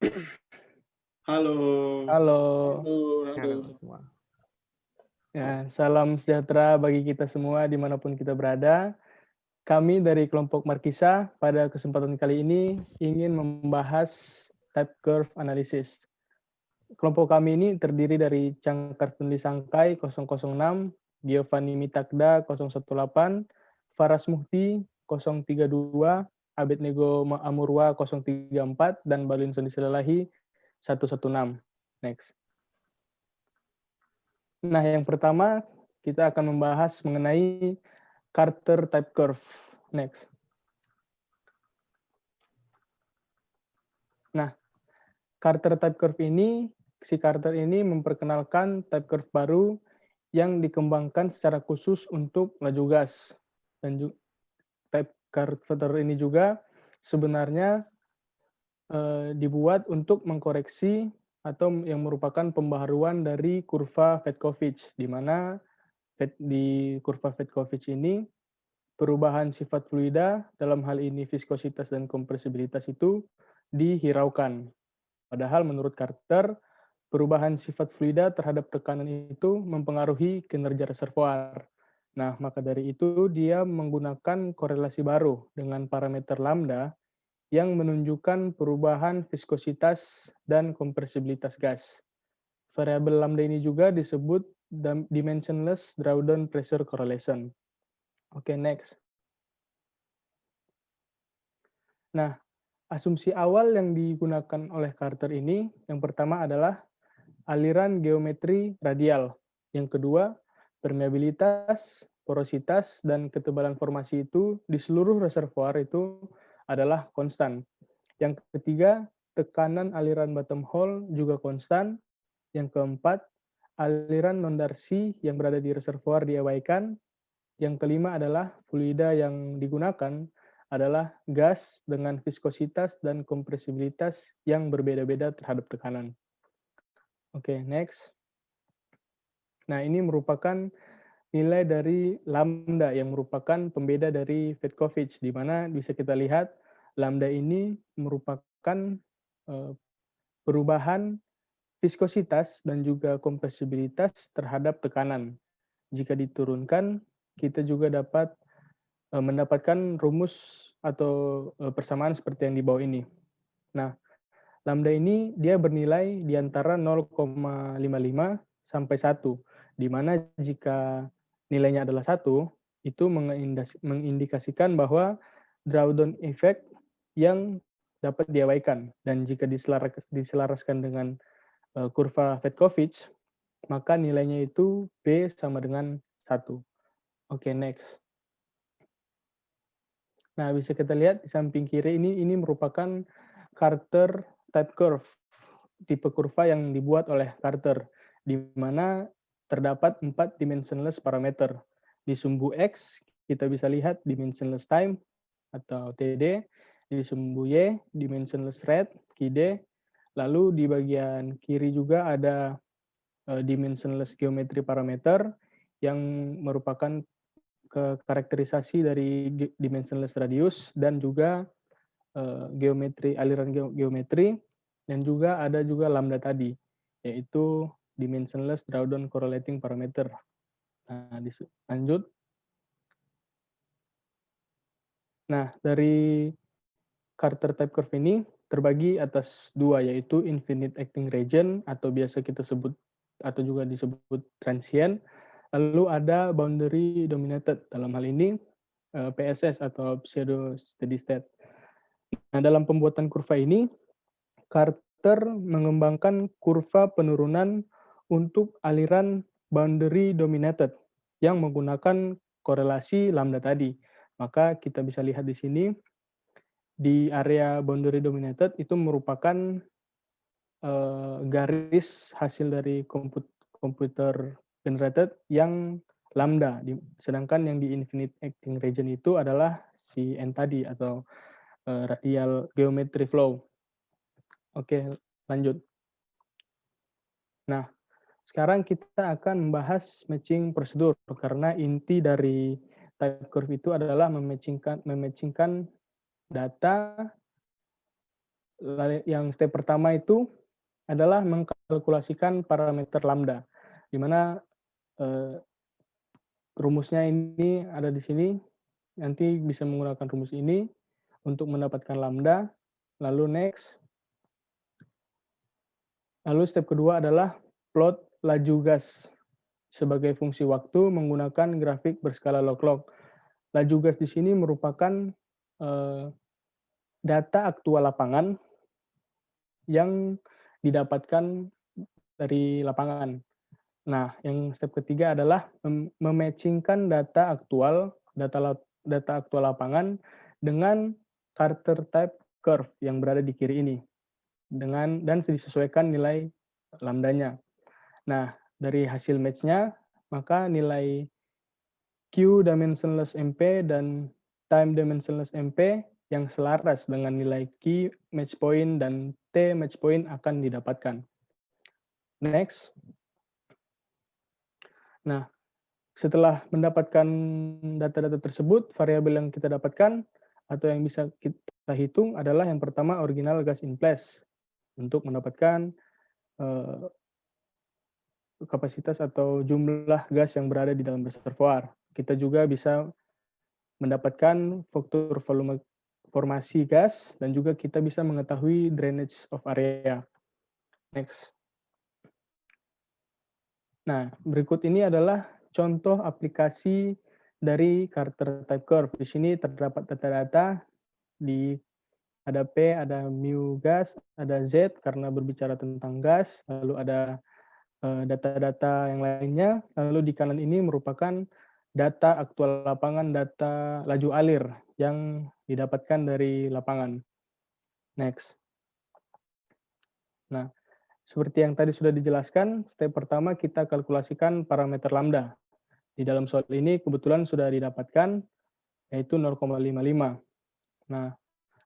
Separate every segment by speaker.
Speaker 1: Halo.
Speaker 2: Halo.
Speaker 1: Halo halo.
Speaker 3: Halo semua.
Speaker 2: Ya, salam sejahtera bagi kita semua dimanapun kita berada. Kami dari kelompok Markisa pada kesempatan kali ini ingin membahas type curve analysis. Kelompok kami ini terdiri dari Cangkar Stanley Sangkai 006, Giovanni Mitagda 018, Faras Muhti 032, Abednego Amurwa 034, dan Balinson Silalahi 116. Next. Nah, yang pertama kita akan membahas mengenai Carter type curve. Next. Nah, Carter type curve ini, si Carter ini memperkenalkan type curve baru yang dikembangkan secara khusus untuk laju gas. Dan type Carter ini juga sebenarnya dibuat untuk mengkoreksi atau yang merupakan pembaharuan dari kurva Fedkovich, di mana di kurva Fedkovich ini perubahan sifat fluida, dalam hal ini viskositas dan kompresibilitas itu dihiraukan. Padahal menurut Carter, perubahan sifat fluida terhadap tekanan itu mempengaruhi kinerja reservoir. Nah, maka dari itu dia menggunakan korelasi baru dengan parameter lambda yang menunjukkan perubahan viskositas dan kompresibilitas gas. Variabel lambda ini juga disebut dimensionless drawdown pressure correlation. Oke, next. Nah, asumsi awal yang digunakan oleh Carter ini, yang pertama adalah aliran geometri radial. Yang kedua, permeabilitas, porositas, dan ketebalan formasi itu di seluruh reservoir itu adalah konstan. Yang ketiga, tekanan aliran bottom hole juga konstan. Yang keempat, aliran non-darcy yang berada di reservoir diabaikan. Yang kelima adalah fluida yang digunakan adalah gas dengan viskositas dan kompresibilitas yang berbeda-beda terhadap tekanan. Oke, next. Nah, ini merupakan nilai dari lambda yang merupakan pembeda dari Fedkovich, di mana bisa kita lihat lambda ini merupakan perubahan viskositas dan juga kompresibilitas terhadap tekanan. Jika diturunkan, kita juga dapat mendapatkan rumus atau persamaan seperti yang di bawah ini. Nah, lambda ini dia bernilai di antara 0,55 sampai 1, di mana jika nilainya adalah 1, itu mengindikasikan bahwa drawdown effect yang dapat diabaikan. Dan jika diselaraskan dengan kurva Fedkovich, maka nilainya itu B sama dengan 1. Oke, next. Nah, bisa kita lihat di samping kiri ini merupakan Carter type curve, tipe kurva yang dibuat oleh Carter, di mana terdapat 4 dimensionless parameter. Di sumbu X, kita bisa lihat dimensionless time atau TD, di sumbu Y, dimensionless rate, QD, lalu di bagian kiri juga ada dimensionless geometry parameter yang merupakan karakterisasi dari dimensionless radius dan juga geometri aliran geometri, dan juga ada juga lambda tadi, yaitu dimensionless drawdown correlating parameter. Nah, lanjut. Nah, dari Carter type curve ini terbagi atas dua, yaitu infinite acting region atau biasa kita sebut atau juga disebut transient. Lalu ada boundary dominated, dalam hal ini PSS atau pseudo steady state. Nah, dalam pembuatan kurva ini, Carter mengembangkan kurva penurunan untuk aliran boundary dominated yang menggunakan korelasi lambda tadi. Maka kita bisa lihat di sini, di area boundary dominated itu merupakan garis hasil dari komputer generated yang lambda, sedangkan yang di infinite acting region itu adalah si N tadi atau radial geometry flow. Oke, lanjut. Nah, sekarang kita akan membahas matching prosedur, karena inti dari type curve itu adalah mematchingkan data Yang step pertama itu adalah mengkalkulasikan parameter lambda, di mana rumusnya ini ada di sini. Nanti bisa menggunakan rumus ini untuk mendapatkan lambda. Lalu next. Lalu step kedua adalah plot laju gas sebagai fungsi waktu menggunakan grafik berskala log-log. Laju gas di sini merupakan data aktual lapangan yang didapatkan dari lapangan. Nah, yang step ketiga adalah mematchingkan data aktual lapangan dengan Carter type curve yang berada di kiri ini dan disesuaikan nilai lambdanya. Nah, dari hasil match-nya, maka nilai Q dimensionless MP dan time dimensionless MP yang selaras dengan nilai Q match point dan T match point akan didapatkan. Next. Nah, setelah mendapatkan data-data tersebut, variabel yang kita dapatkan atau yang bisa kita hitung adalah yang pertama original gas in place untuk mendapatkan kapasitas atau jumlah gas yang berada di dalam reservoir. Kita juga bisa mendapatkan faktor volume formasi gas dan juga kita bisa mengetahui drainage of area. Next. Nah, berikut ini adalah contoh aplikasi dari Carter type curve. Di sini terdapat data-data ada P, ada mu gas, ada Z karena berbicara tentang gas, lalu ada data-data yang lainnya, lalu di kanan ini merupakan data aktual lapangan, data laju alir yang didapatkan dari lapangan. Next. Nah, seperti yang tadi sudah dijelaskan, step pertama kita kalkulasikan parameter lambda. Di dalam soal ini kebetulan sudah didapatkan, yaitu 0,55. Nah,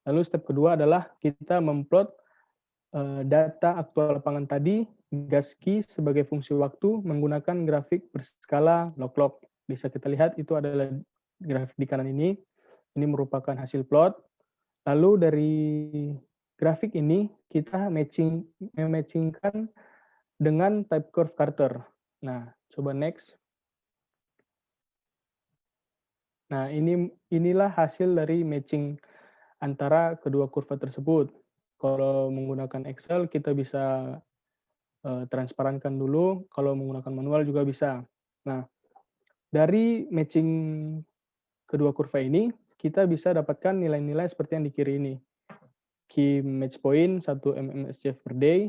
Speaker 2: lalu step kedua adalah kita memplot data aktual lapangan tadi, gas Q sebagai fungsi waktu menggunakan grafik berskala log-log. Bisa kita lihat itu adalah grafik di kanan ini. Ini merupakan hasil plot. Lalu dari grafik ini kita matchingkan dengan type curve Carter. Nah, coba next. Nah, inilah hasil dari matching antara kedua kurva tersebut. Kalau menggunakan Excel, kita bisa transparankan dulu. Kalau menggunakan manual juga bisa. Nah, dari matching kedua kurva ini, kita bisa dapatkan nilai-nilai seperti yang di kiri ini. Key match point 1 mmSCF per day,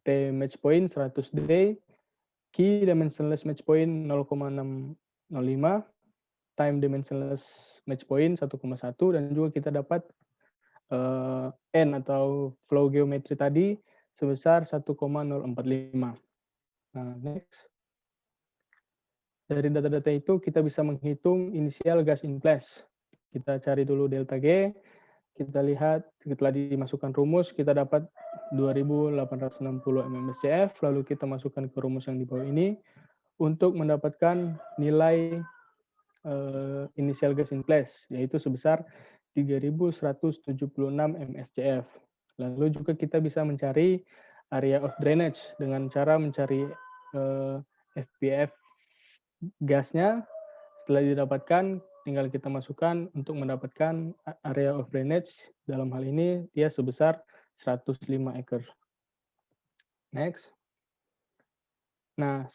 Speaker 2: T match point 100 day, key dimensionless match point 0,605, time dimensionless match point 1,1, dan juga kita dapat N atau flow geometry tadi sebesar 1,045. Nah, next. Dari data-data itu kita bisa menghitung inisial gas in place. Kita cari dulu delta G, kita lihat setelah dimasukkan rumus kita dapat 2860 mmSCF, lalu kita masukkan ke rumus yang di bawah ini untuk mendapatkan nilai inisial gas in place, yaitu sebesar 3176 MSCF. Lalu juga kita bisa mencari area of drainage dengan cara mencari FPF gasnya. Setelah didapatkan, tinggal kita masukkan untuk mendapatkan area of drainage. Dalam hal ini dia sebesar 105 acre. Next. Nah,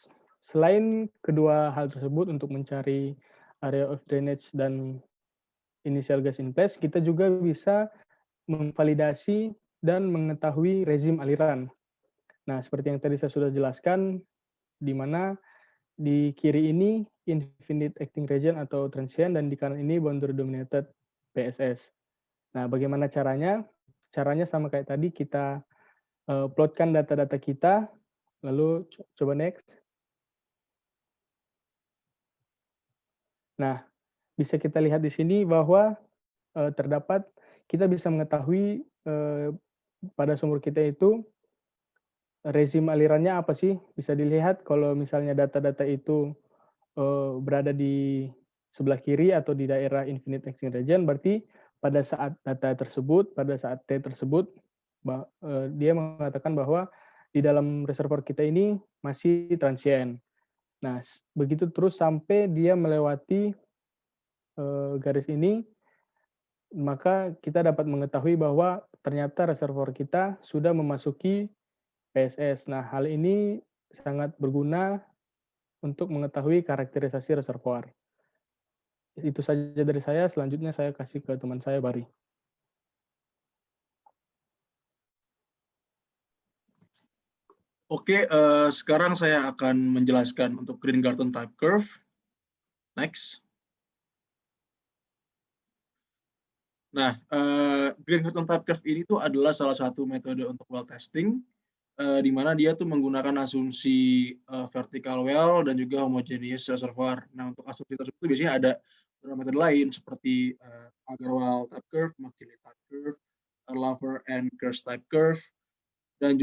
Speaker 2: selain kedua hal tersebut untuk mencari area of drainage dan initial gas in place, kita juga bisa memvalidasi dan mengetahui rezim aliran. Nah, seperti yang tadi saya sudah jelaskan, di mana di kiri ini infinite acting region atau transient, dan di kanan ini boundary dominated PSS. Nah, bagaimana caranya? Caranya sama kayak tadi, kita plotkan data-data kita, lalu coba next. Nah, bisa kita lihat di sini bahwa terdapat, kita bisa mengetahui pada sumur kita itu rezim alirannya apa sih. Bisa dilihat kalau misalnya data-data itu berada di sebelah kiri atau di daerah infinite acting region, berarti pada saat data tersebut, pada saat T tersebut, dia mengatakan bahwa di dalam reservoir kita ini masih transient. Nah, begitu terus sampai dia melewati garis ini, maka kita dapat mengetahui bahwa ternyata reservoir kita sudah memasuki PSS. Nah, hal ini sangat berguna untuk mengetahui karakterisasi reservoir. Itu saja dari saya, selanjutnya saya kasih ke teman saya, Bari.
Speaker 1: Oke, sekarang saya akan menjelaskan untuk Green-Garten type curve. Next. Nah, Green-Garten type curve ini tuh adalah salah satu metode untuk well testing, di mana dia tuh menggunakan asumsi vertical well dan juga homogeneous reservoir. Nah, untuk asumsi tersebut biasanya ada beberapa metode lain seperti Agarwal type curve, McGinley type curve, Lover and Kersh type curve, dan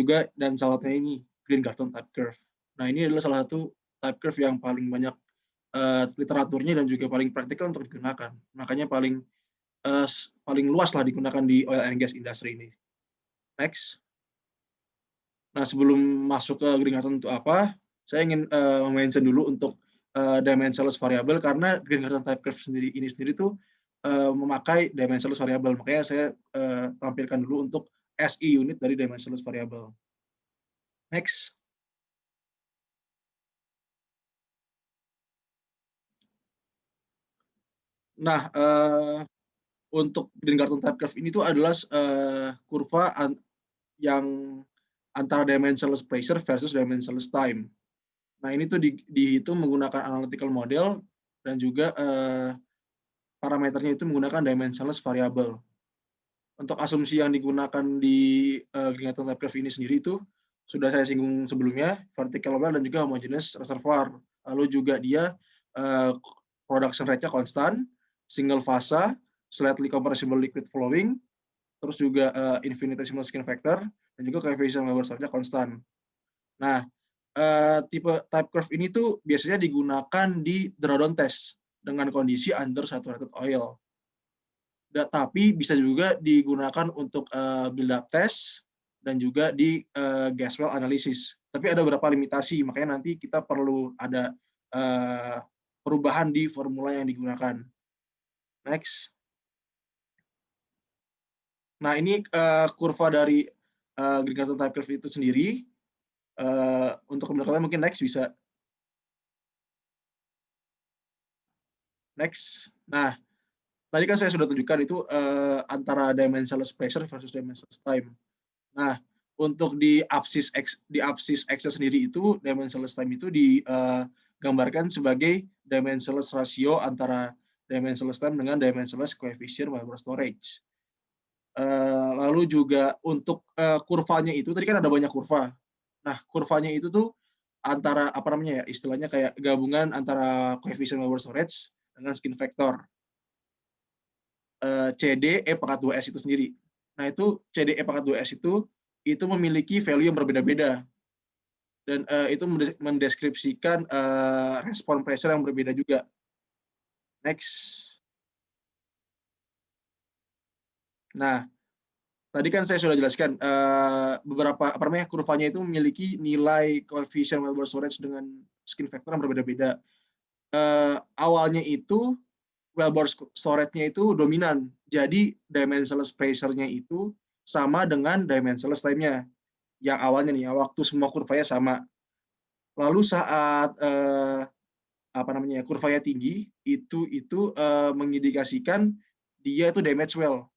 Speaker 1: salah satunya ini Green-Garten type curve. Nah, ini adalah salah satu type curve yang paling banyak literaturnya dan juga paling praktikal untuk digunakan. Makanya paling luas lah digunakan di oil and gas industry ini. Next. Nah, sebelum masuk ke Green-Garten itu apa, saya ingin mention dulu untuk dimensionless variable, karena Green-Garten type curve ini sendiri tuh memakai dimensionless variable. Makanya saya tampilkan dulu untuk SI unit dari dimensionless variable. Next. Nah, untuk Green-Garten type curve ini tuh adalah kurva yang antara dimensionless pressure versus dimensionless time. Nah, ini tuh dihitung menggunakan analytical model dan juga parameternya itu menggunakan dimensionless variable. Untuk asumsi yang digunakan di Green-Garten type curve ini sendiri itu sudah saya singgung sebelumnya, vertical well dan juga homogeneous reservoir. Lalu juga dia production rate-nya konstan, single fase, slightly compressible liquid flowing, terus juga infinitesimal skin factor, dan juga coefficient well nya konstan. Nah, tipe type curve ini tuh biasanya digunakan di drawdown test dengan kondisi under saturated oil. Tapi bisa juga digunakan untuk build up test dan juga di gas well analysis. Tapi ada beberapa limitasi, makanya nanti kita perlu ada perubahan di formula yang digunakan. Next. Nah, ini kurva dari Green-Garten type curve itu sendiri. Untuk kemudian mungkin next bisa. Next. Nah, tadi kan saya sudah tunjukkan itu antara dimensionless pressure versus dimensionless time. Nah, untuk di absis axis sendiri itu dimensionless time itu digambarkan sebagai dimensionless ratio antara dimensionless time dengan dimensionless coefficient Weber storage. Lalu juga untuk kurvanya itu tadi kan ada banyak kurva. Nah, kurvanya itu tuh antara apa namanya ya, istilahnya kayak gabungan antara coefficient Weber storage dengan skin factor. CD E pangkat 2S itu sendiri. Nah, itu CD E pangkat 2S itu memiliki value yang berbeda-beda. Dan itu mendeskripsikan respon pressure yang berbeda juga. Next. Nah, tadi kan saya sudah jelaskan beberapa apa namanya kurvanya itu memiliki nilai coefficient Weber storage dengan skin factor yang berbeda-beda. Awalnya itu Weber storage-nya itu dominan, jadi dimensionless pressure-nya itu sama dengan dimensionless time-nya. Yang awalnya nih, waktu semua kurvanya sama. Lalu saat apa namanya kurvanya tinggi, itu mengindikasikan dia itu damage well.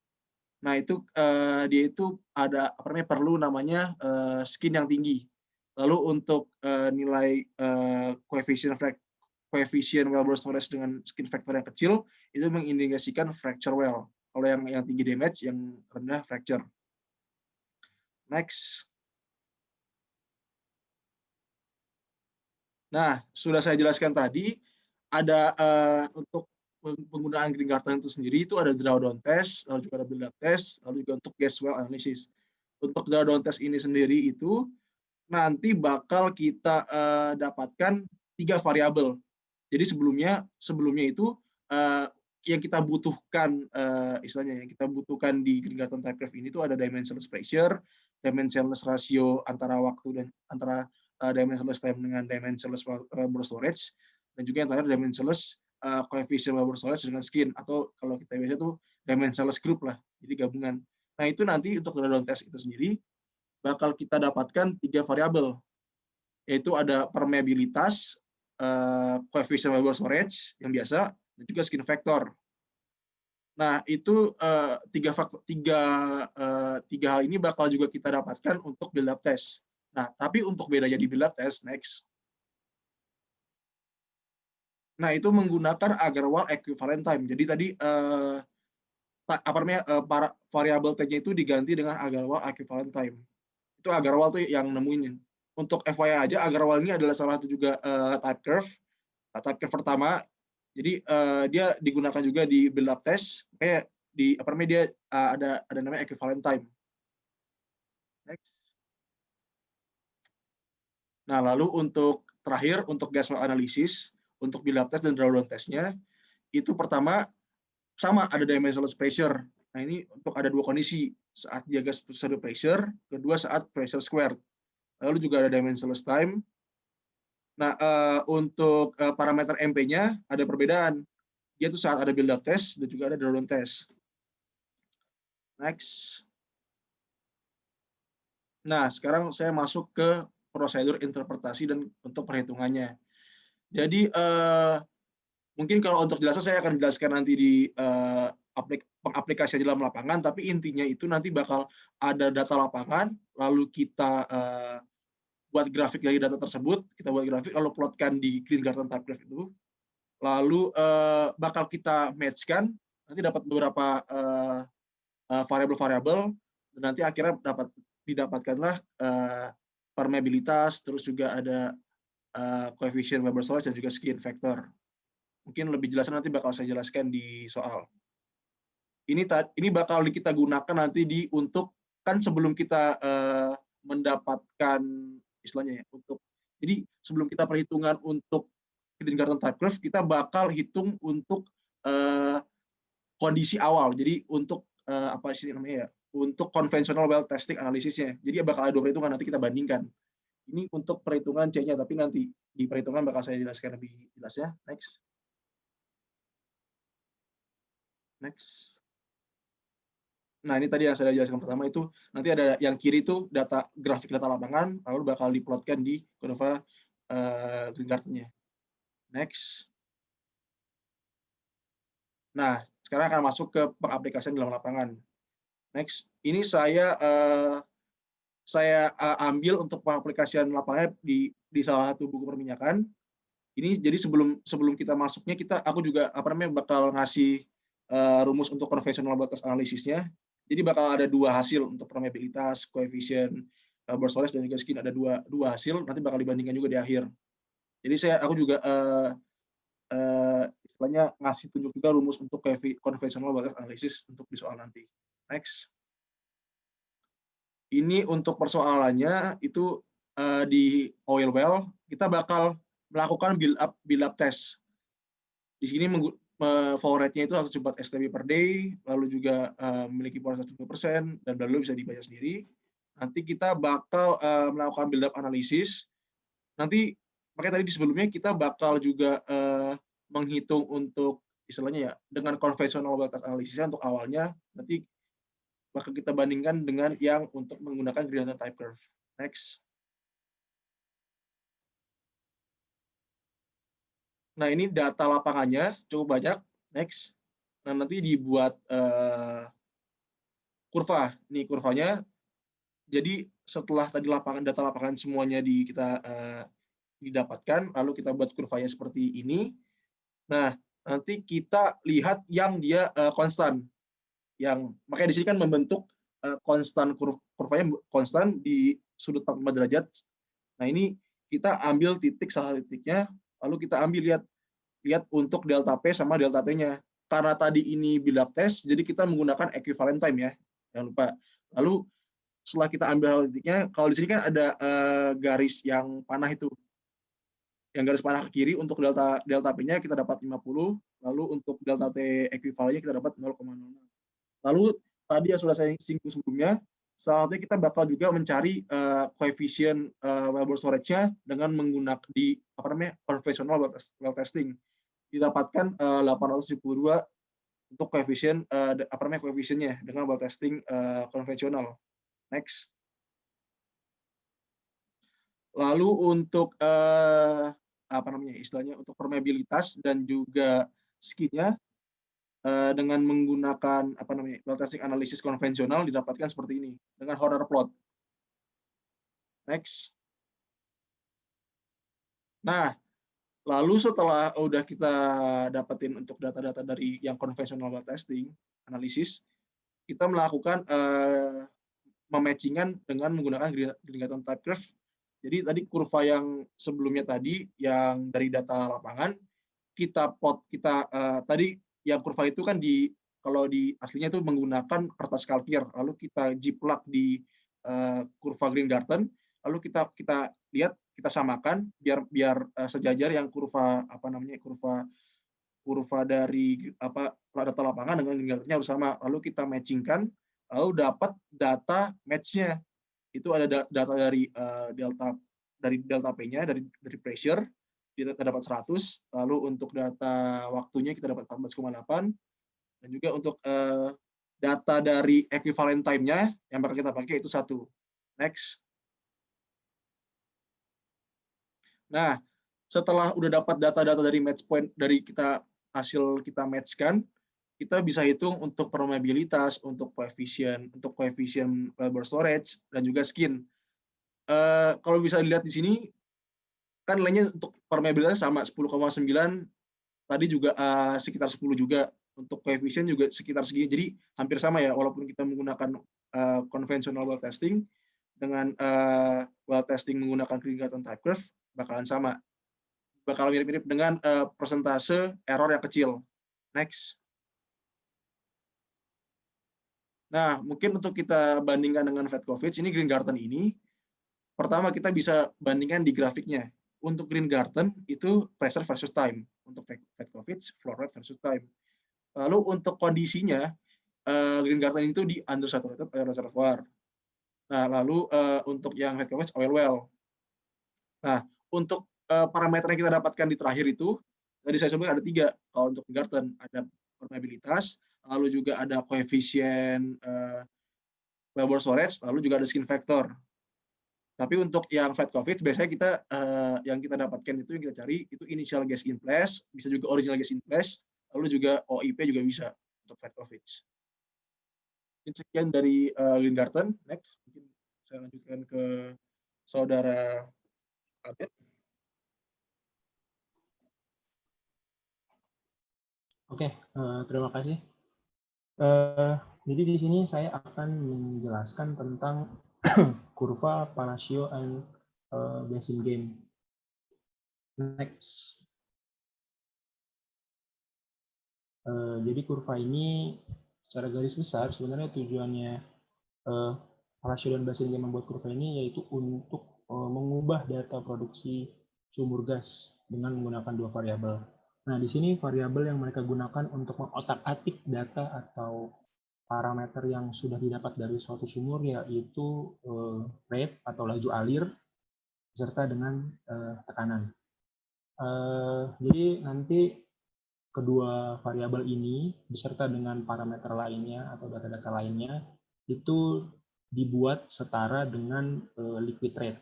Speaker 1: Nah, itu dia itu ada apa namanya perlu namanya skin yang tinggi. Lalu untuk nilai coefficient Weber storage dengan skin factor yang kecil itu mengindikasikan fracture well. Kalau yang tinggi damage, yang rendah fracture. Next. Nah, sudah saya jelaskan tadi, ada untuk penggunaan Green-Garten itu sendiri itu ada drawdown test, lalu juga ada build up test, lalu juga untuk gas well analysis. Untuk drawdown test ini sendiri itu nanti bakal kita dapatkan 3 variabel. Jadi sebelumnya itu yang kita butuhkan, istilahnya yang kita butuhkan di Green Garden type curve ini tuh ada dimensionless pressure, dimensionless ratio antara waktu dan antara dimensionless time dengan dimensionless vapor storage, dan juga yang terakhir dimensionless coefficient vapor storage dengan skin, atau kalau kita biasa tuh dimensionless group lah, jadi gabungan. Nah itu nanti untuk drawdown test itu sendiri bakal kita dapatkan 3 variabel, yaitu ada permeabilitas, coefficient vapor storage yang biasa, dan juga skin factor. Nah, itu tiga hal ini bakal juga kita dapatkan untuk build up test. Nah, tapi untuk bedanya di build up test, next. Nah, itu menggunakan Agarwal equivalent time. Jadi tadi para variabel T-nya itu diganti dengan Agarwal equivalent time. Itu Agarwal tuh yang nemuin. Untuk FYI aja, Agarwal ini adalah salah satu juga type curve pertama. Jadi dia digunakan juga di build up test, kayak di dia ada namanya equivalent time. Next. Nah, lalu untuk terakhir untuk gas well analysis, untuk build up test dan drawdown testnya, itu pertama sama ada dimensionless pressure. Nah, ini untuk ada dua kondisi, saat dia gas pseudo pressure, kedua saat pressure squared. Lalu juga ada dimensionless time. Nah, untuk parameter MP-nya ada perbedaan. Dia itu saat ada build up test dan juga ada drawdown test. Next. Nah, sekarang saya masuk ke prosedur interpretasi dan untuk perhitungannya. Jadi mungkin kalau untuk jelasnya saya akan jelaskan nanti di pengaplikasian di dalam lapangan, tapi intinya itu nanti bakal ada data lapangan, lalu kita buat grafik dari data tersebut, kita buat grafik, lalu plotkan di Green Garden type graph itu, lalu bakal kita match-kan, nanti dapat beberapa variabel-variabel, dan nanti akhirnya didapatkanlah permeabilitas, terus juga ada coefficient vapor storage dan juga skin factor. Mungkin lebih jelasnya nanti bakal saya jelaskan di soal. Ini bakal kita gunakan nanti untuk kan sebelum kita mendapatkan istilahnya ya, jadi sebelum kita perhitungan untuk Green Garden type curve, kita bakal hitung untuk kondisi awal. Jadi untuk apa sih namanya ya? Untuk konvensional well testing analisisnya. Jadi bakal ada dua perhitungan, nanti kita bandingkan. Ini untuk perhitungan C-nya, tapi nanti di perhitungan bakal saya jelaskan lebih jelas ya. Next. Next. Nah, ini tadi yang saya jelaskan pertama itu, nanti ada yang kiri itu grafik data lapangan, lalu bakal diplotkan di kurva Green Garden-nya. Next. Nah, sekarang akan masuk ke pengaplikasian dalam lapangan. Next. Ini saya ambil untuk pengaplikasian lapangannya di salah satu buku perminyakan. Ini jadi sebelum kita masuknya, aku juga bakal ngasih rumus untuk conventional batas analisisnya. Jadi bakal ada dua hasil untuk permeabilitas, coefficient vapor storage dan juga skin, ada dua hasil, nanti bakal dibandingkan juga di akhir. Jadi aku juga istilahnya ngasih tunjuk juga rumus untuk conventional batas analisis untuk di soal nanti. Next. Ini untuk persoalannya itu di oil well, kita bakal melakukan build up test. Di sini flow rate-nya itu 104 STB per day, lalu juga memiliki pores 70%, dan lalu bisa dibaca sendiri. Nanti kita bakal melakukan build up analisis. Nanti makanya tadi di sebelumnya kita bakal juga menghitung untuk istilahnya ya dengan konvensional batas analisisnya untuk awalnya, nanti bakal kita bandingkan dengan yang untuk menggunakan Green Garden type curve. Next. Nah, ini data lapangannya cukup banyak. Next. Nah, nanti dibuat kurva. Ini kurvanya. Jadi setelah tadi data lapangan semuanya kita didapatkan, lalu kita buat kurvanya seperti ini. Nah, nanti kita lihat yang dia konstan. Makanya di sini kan membentuk konstan, kurvanya konstan di sudut 45 derajat. Nah, ini kita ambil salah titiknya, lalu kita ambil lihat untuk delta P sama delta T-nya. Karena tadi ini build up test, jadi kita menggunakan equivalent time ya. Jangan lupa. Lalu setelah kita ambil titiknya, kalau di sini kan ada garis yang panah itu. yang garis panah ke kiri untuk delta P-nya kita dapat 50, lalu untuk delta T ekuivalennya kita dapat 0,06. Lalu tadi yang sudah saya singgung sebelumnya, saatnya kita bakal juga mencari koefisien available storage-nya dengan menggunakan konvensional well testing. Didapatkan 872 untuk koefisien koefisiennya dengan well testing konvensional. Next. Lalu untuk istilahnya untuk permeabilitas dan juga skin-nya dengan menggunakan well testing analisis konvensional didapatkan seperti ini dengan Horner plot. Next. Nah, lalu setelah udah kita dapetin untuk data-data dari yang konvensional well testing analisis, kita melakukan mematchingan dengan menggunakan Green-Garten type curve. Jadi tadi kurva yang sebelumnya tadi yang dari data lapangan kita tadi yang kurva itu kan kalau di aslinya itu menggunakan kertas kalkir, lalu kita jiplak di kurva Green-Garten, lalu kita lihat, kita samakan biar sejajar yang kurva dari data lapangan dengan Green-Garten-nya harus sama, lalu kita matchingkan, lalu dapat data match-nya. Itu ada data dari delta P-nya dari pressure kita dapat 100, lalu untuk data waktunya kita dapat 14,8, dan juga untuk data dari equivalent time-nya yang bakal kita pakai itu 1. Next. Nah, setelah udah dapat data-data dari match point dari hasil kita match-kan, kita bisa hitung untuk permeabilitas, untuk koefisien available storage, dan juga skin. Kalau bisa dilihat di sini, kan nilainya untuk permeabilitas sama 10,9, tadi juga sekitar 10 juga, untuk koefisien juga sekitar segini, jadi hampir sama ya, walaupun kita menggunakan conventional well testing, dengan well testing menggunakan Green-Garten type curve, bakalan sama. Bakal mirip-mirip dengan persentase error yang kecil. Next. Nah, mungkin untuk kita bandingkan dengan Fedkovich, ini Green-Garten ini, pertama kita bisa bandingkan di grafiknya. Untuk Green-Garten itu pressure versus time. Untuk Fedkovich, flow rate versus time. Lalu untuk kondisinya, Green-Garten itu di undersaturated oil reservoir. Nah, lalu untuk yang Fedkovich oil well. Nah, untuk parameter yang kita dapatkan di terakhir itu, tadi saya sebut ada 3. Kalau untuk Green-Garten ada permeabilitas, lalu juga ada koefisien available storage, lalu juga ada skin factor. Tapi untuk yang Fedkovich biasanya yang kita dapatkan itu yang kita cari itu initial gas in place, bisa juga original gas in place, lalu juga OIP juga bisa untuk Fedkovich. Sekian dari Green-Garten. Next, mungkin saya lanjutkan ke saudara Abed.
Speaker 3: Oke, terima kasih. Jadi di sini saya akan menjelaskan tentang kurva Palacio and Basingame. Next. Jadi kurva ini secara garis besar sebenarnya tujuannya Palacio dan Basingame membuat kurva ini yaitu untuk mengubah data produksi sumber gas dengan menggunakan 2 variabel. Nah, di sini variabel yang mereka gunakan untuk mengotak-atik data atau parameter yang sudah didapat dari suatu sumur yaitu rate atau laju alir beserta dengan tekanan. Jadi nanti kedua variabel ini beserta dengan parameter lainnya atau data-data lainnya itu dibuat setara dengan liquid rate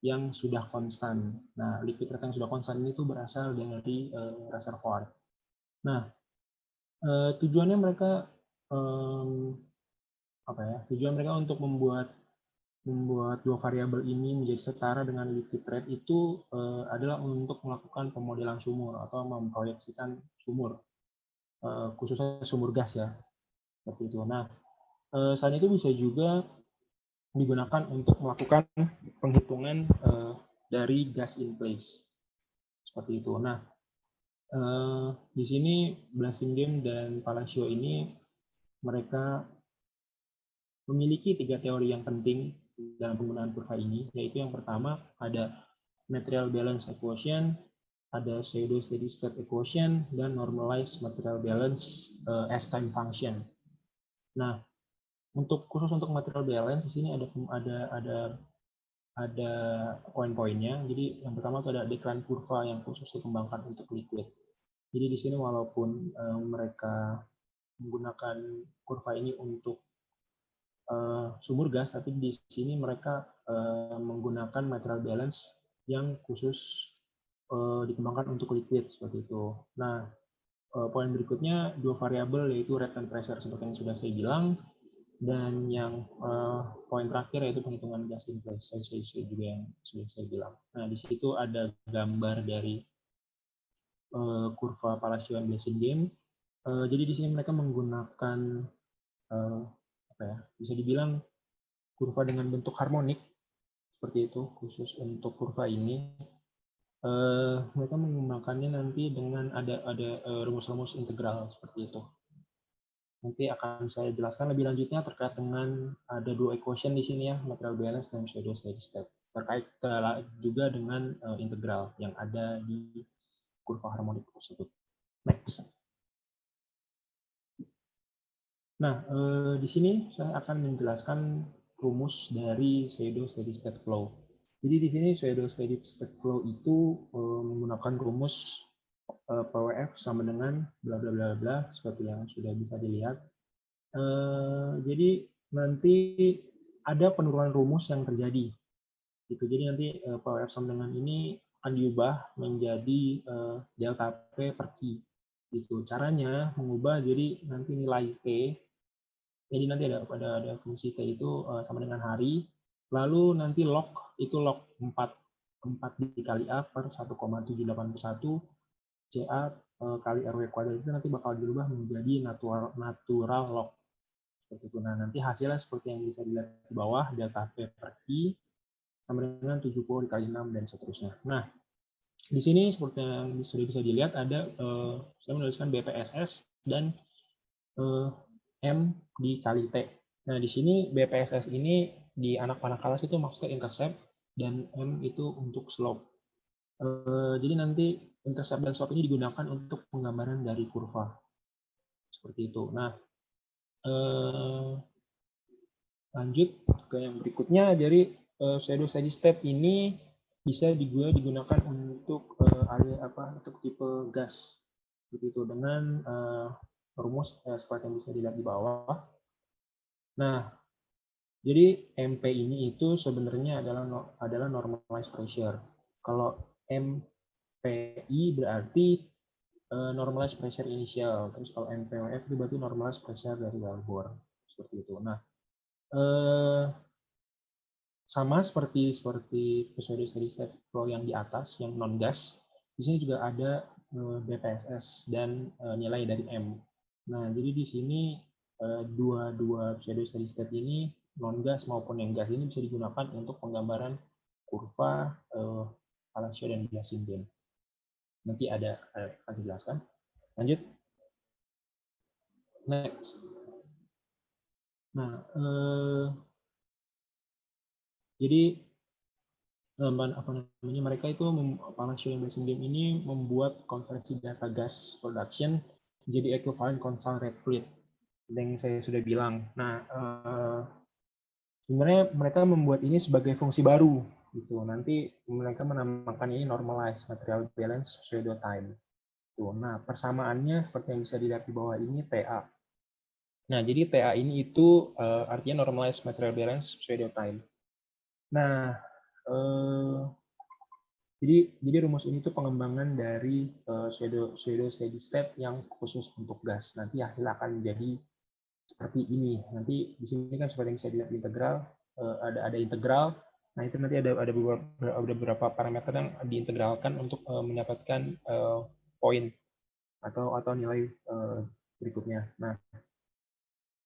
Speaker 3: yang sudah konstan. Nah, liquid rate yang sudah konstan itu berasal dari reservoir. Nah, tujuannya mereka tujuan mereka untuk membuat 2 variabel ini menjadi setara dengan liquid rate itu adalah untuk melakukan pemodelan sumur atau memproyeksikan sumur, khususnya sumur gas ya, seperti itu. Nah, selain itu bisa juga digunakan untuk melakukan penghitungan dari gas in place, seperti itu. Nah, di sini Basingame dan Palacio ini mereka memiliki 3 teori yang penting dalam penggunaan kurva ini, yaitu yang pertama ada material balance equation, ada pseudo steady state equation, dan normalized material balance as time function. Nah, khusus untuk material balance di sini ada poin-poinnya. Jadi yang pertama itu ada decline kurva yang khusus dikembangkan untuk liquid. Jadi di sini walaupun mereka menggunakan kurva ini untuk sumur gas, tapi di sini mereka menggunakan material balance yang khusus dikembangkan untuk liquid seperti itu. Nah, poin berikutnya dua variabel yaitu rate and pressure seperti yang sudah saya bilang, dan yang poin terakhir yaitu penghitungan gas in place juga yang sudah saya bilang. Nah, di situ ada gambar dari kurva Palacio and Blesingham. Jadi di sini mereka menggunakan bisa dibilang kurva dengan bentuk harmonik seperti itu khusus untuk kurva ini. Mereka menggunakannya nanti dengan ada rumus-rumus integral seperti itu. Nanti akan saya jelaskan lebih lanjutnya terkait dengan ada dua equation di sini ya, material balance dan pseudo steady state. Terkait juga dengan integral yang ada di kurva harmonik tersebut. Next. Nah, di sini saya akan menjelaskan rumus dari pseudo steady state flow. Jadi di sini pseudo steady state flow itu menggunakan rumus PWF sama dengan bla bla bla bla seperti yang sudah bisa dilihat. Jadi nanti ada penurunan rumus yang terjadi. Gitu. Jadi nanti PWF sama dengan ini akan diubah menjadi delta P per Q. Gitu. Caranya mengubah jadi nanti nilai P. Jadi nanti ada fungsi T itu sama dengan hari. Lalu nanti log itu log 4 dikali A per 1,781 CA kali RW kuadrat itu nanti bakal dirubah menjadi natural log. Seperti itu. Nah, nanti hasilnya seperti yang bisa dilihat di bawah, delta P per Q sama dengan 70 dikali 6 dan seterusnya. Nah, di sini seperti yang sudah bisa dilihat ada saya menuliskan BPSS dan M dikali T. Nah, di sini BPSS ini di anak panah kelas itu maksudnya intercept dan M itu untuk slope. Jadi nanti intercept dan slope ini digunakan untuk penggambaran dari kurva. Seperti itu. Nah, lanjut ke yang berikutnya. Jadi pseudo steady state ini bisa digunakan untuk untuk tipe gas. Begitu dengan rumus seperti yang bisa dilihat di bawah. Nah, jadi MP ini itu sebenarnya adalah normalized pressure. Kalau MPI berarti normalized pressure initial. Terus kalau MPWF itu berarti normalized pressure dari wellbore. Seperti itu. Nah, sama seperti pseudo steady state flow yang di atas, yang non gas. Di sini juga ada BPSS dan nilai dari M. Nah, jadi di sini dua pseudo steady state ini non gas maupun yang gas ini bisa digunakan untuk penggambaran kurva Palacio dan Blesingham. Nanti akan dijelaskan. Lanjut. Next. Nah, jadi mereka itu Palacio dan Blesingham ini membuat konversi data gas production menjadi equivalent constant rate fluid yang saya sudah bilang. Nah, sebenarnya mereka membuat ini sebagai fungsi baru gitu. Nanti mereka menamakan ini normalized material balance pseudo time. Tuh. Nah, persamaannya seperti yang bisa dilihat di bawah ini TA. Nah, jadi TA ini itu artinya normalized material balance pseudo time. Nah, jadi rumus ini tuh pengembangan dari pseudo steady state yang khusus untuk gas. Nanti hasilnya akan menjadi seperti ini. Nanti di sini kan seperti yang bisa dilihat di integral, ada integral. Nah, itu nanti ada beberapa parameter yang diintegralkan untuk mendapatkan poin atau nilai berikutnya. Nah,